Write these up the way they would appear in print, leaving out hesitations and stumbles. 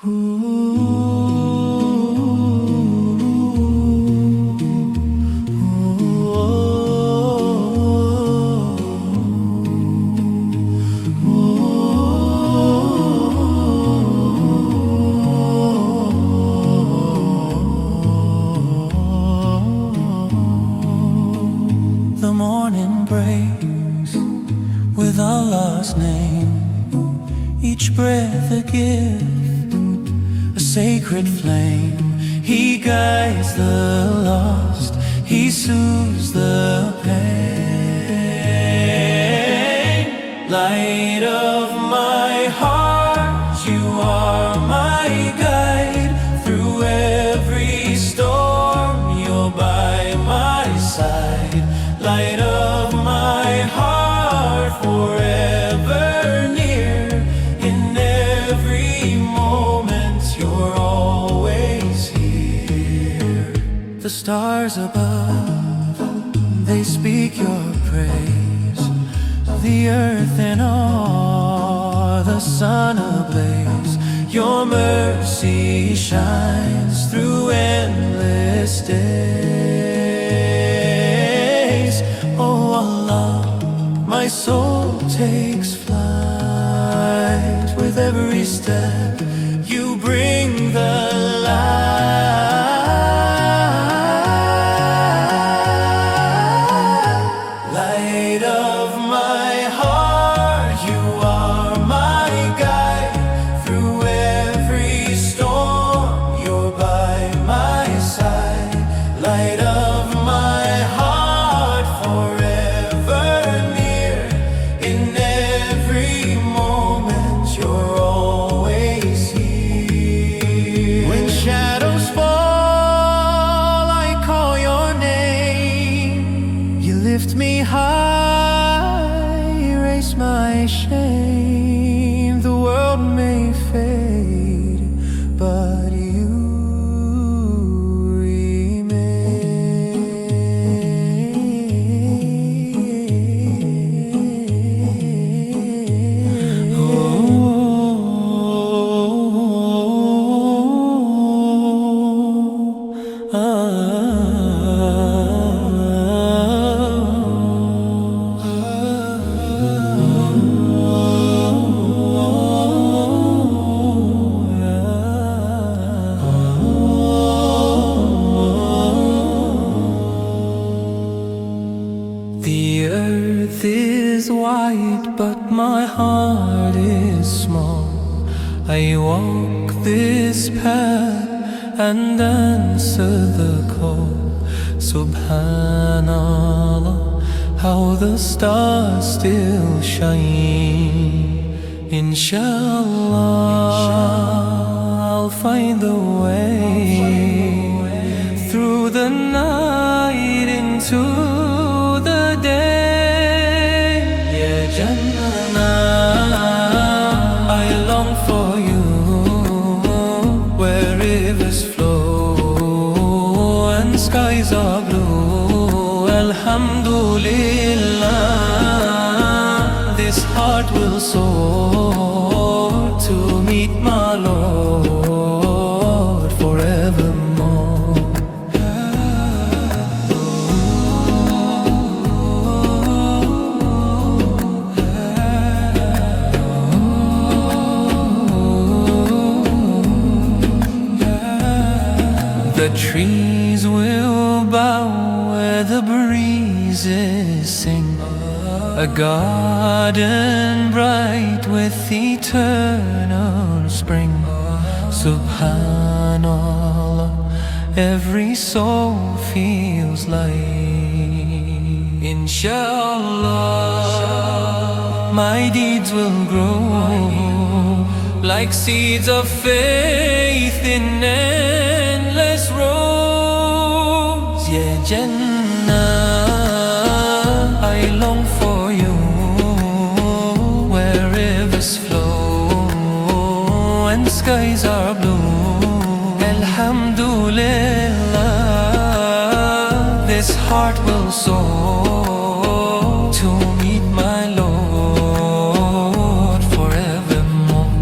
The morning breaks with Allah's name, each breath a gift, a sacred flame. He guides the lost, He soothes the pain. Light of my heart, you are my guide. Through every storm, you're by my side. Light of my heart, forever near. In every moment, you're always here. The stars above, they speak your praise. The earth in awe, the sun ablaze. Your mercy shines through endless days. Oh Allah, my soul takes flight. With every step, you bring the light. Light of my heart, you are my guide. Through every storm, you're by my side. Light of my heart, forever near. In every moment, you're always here. When shadows fall, I call your name. You lift me high, erase my shame. The world may fade, but you remain. The earth is wide, but my heart is small. I walk this path and answer the call. Subhanallah, how the stars still shine. Inshallah, I'll find the way through the night into the day. Ya Jannah, I long for you, where rivers flow and skies are blue. Alhamdulillah, this heart will soar to meet my Lord forevermore. The trees will bow where the breezes sing. A garden bright with eternal spring. Subhanallah, every soul feels light. Inshallah, my deeds will grow like seeds of faith in endless rows. Ya Jannah, I long for you, where rivers flow and skies are blue. Alhamdulillah, this heart will soar to meet my Lord forevermore.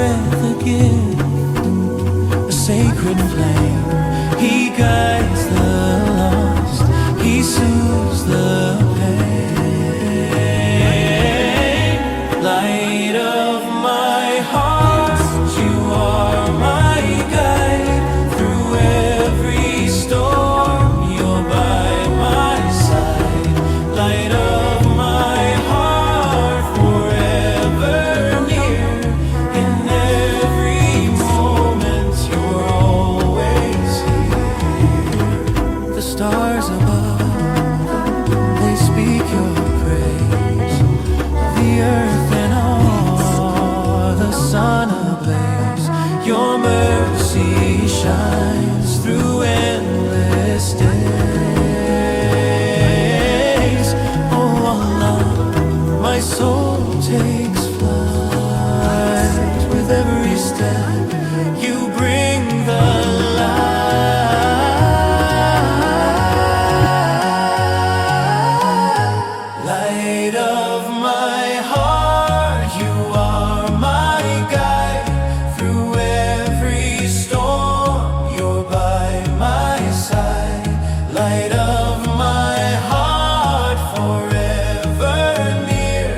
breath a gift, a sacred flame. He guides the lost, he soothes the pain. Light of my heart, you are my guide. Through every storm, you're by my side. Light of my heart, forever near. In every moment, you're always here. The stars above, they speak your praise. The earth and all, the sun ablaze. Your mercy shines through endless days. Oh Allah, my soul takes flight. With every step you bring the light. Light of my heart, you are my guide. Through every storm, you're by my side. Light of my heart, forever near.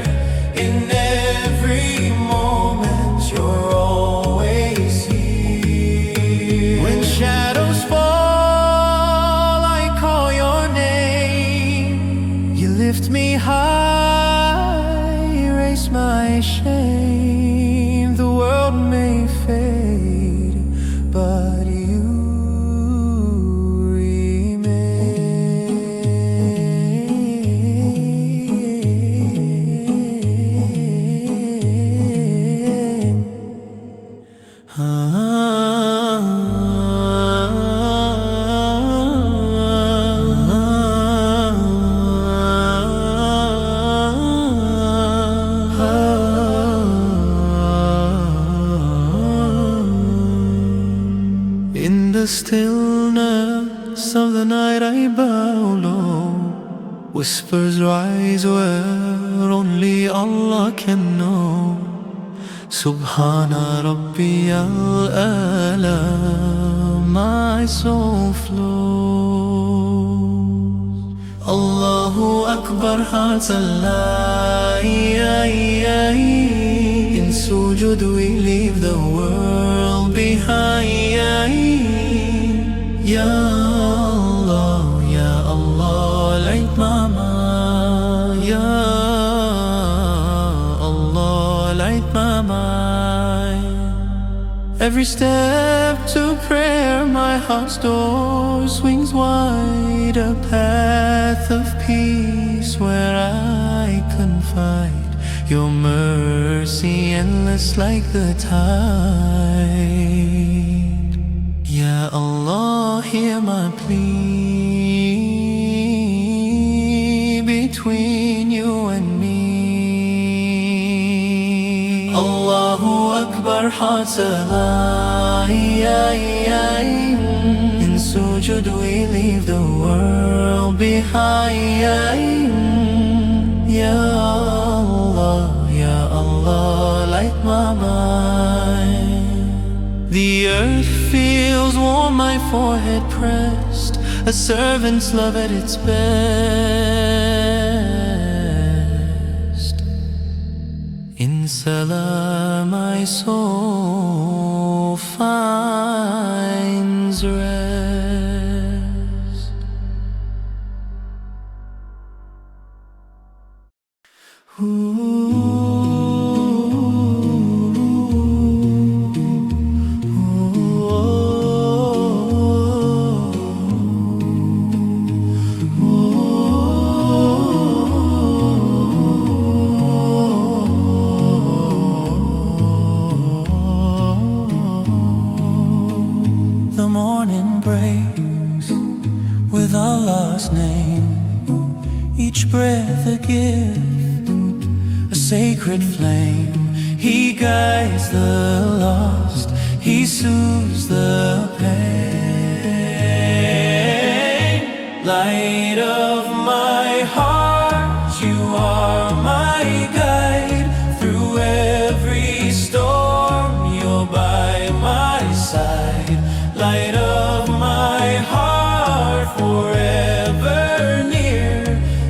In every moment, you're always here. When shadows fall, I call your name. You lift me high, erase my shame. The world may fade, but you remain. In the stillness of the night I bow low. Whispers rise where only Allah can know. Subhana Rabbi al-Ala, my soul flows. Allahu Akbar, hearts alive. In sujud we leave the world behind. Ya Allah, Ya Allah, light my mind. Ya Allah, light my mind. Every step to prayer, my heart's door swings wide. A path of peace where I confide. Your mercy endless like the tide. Ya Allah, hear my plea between you and me. Allahu Akbar, hearts alive. In sujud we leave the world behind. Ya Allah, Ya Allah, light my mind. The earth feels warm, my forehead pressed. A servant's love at its best. In salam my soul finds rest. The morning breaks with Allah's name. Each breath a gift, a sacred flame. He guides the lost, he soothes the pain. Light of my heart, you are my guide. Through every storm, light of my heart, forever near.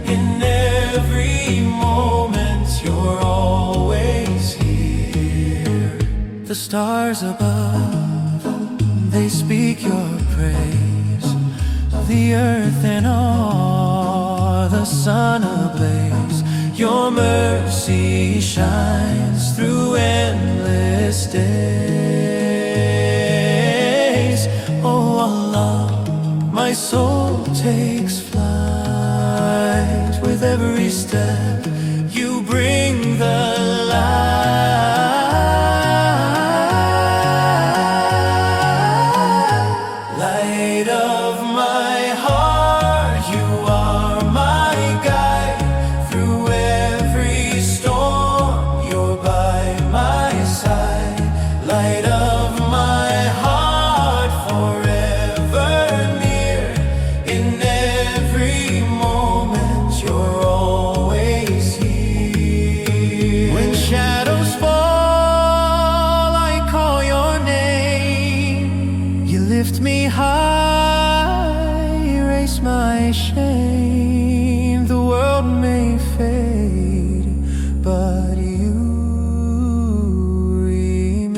In every moment you're always here. The stars above, they speak your praise. The earth and all, the sun ablaze. Your mercy shines through endless days. Oh Allah, my soul takes flight. With every step you bring the light. Light of my heart, you are my guide. Through every storm, you're by my side. Light of my heart, forever near. In every moment you're always here. When shadows fall, I call your name. You lift me high, erase my shame. The world may fade, but you remain.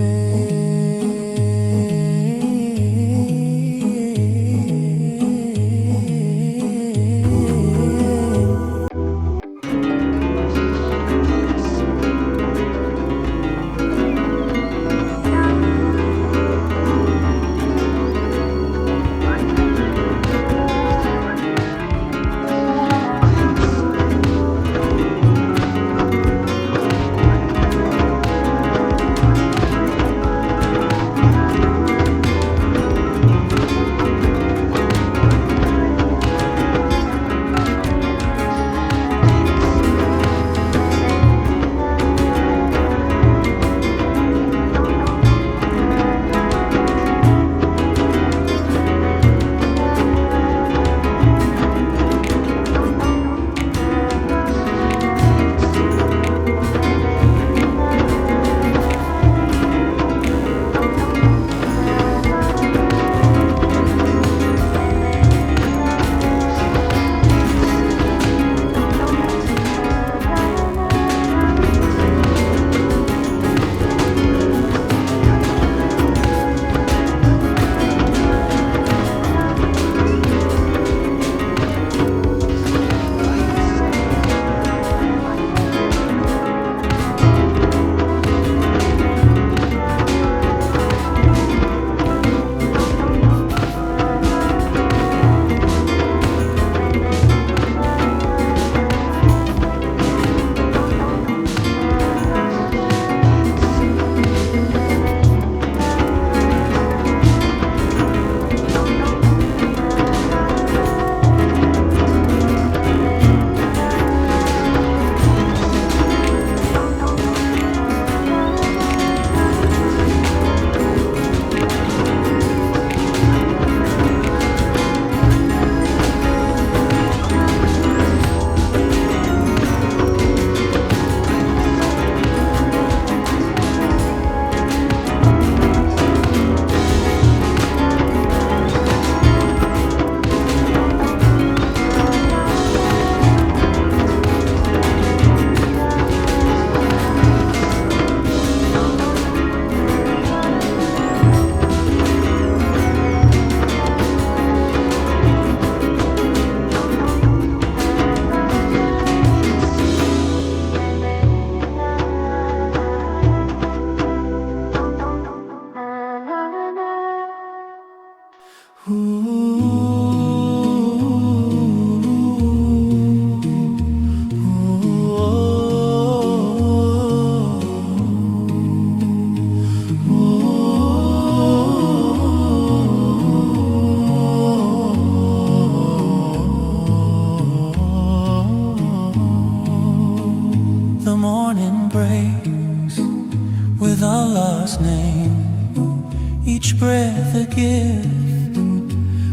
each breath a gift,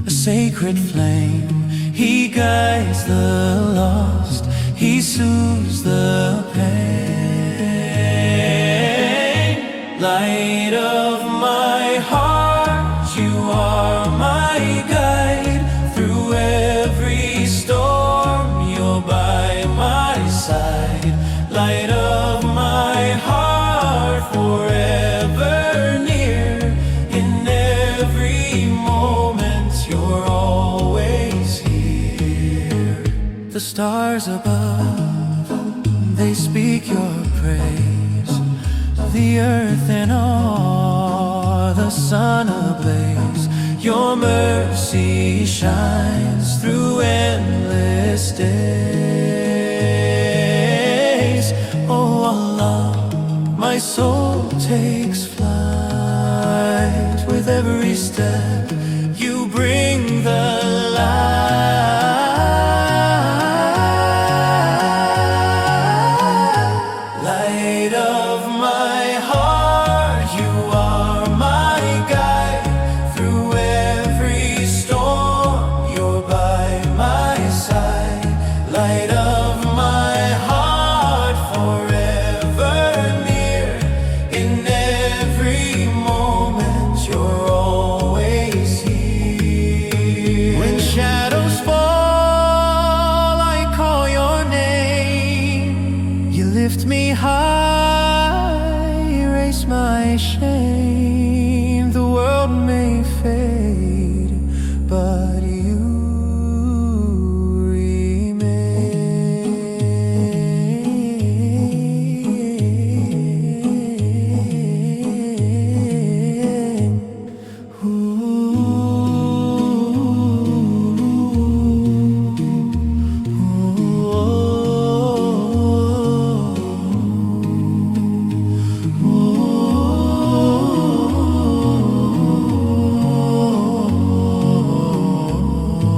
a sacred flame. He guides the lost, He soothes the pain. Light of my heart, you are stars above, they speak your praise. The earth in awe, the sun ablaze. Your mercy shines through endless days. Oh Allah, my soul takes flight with every step. You bring the light of my heart. You are my guide through every storm. You're by my side. Light of my heart, forever near. In every moment you're always here. When shadows fall, I call your name. You lift me high, erase my shame. The world may fail,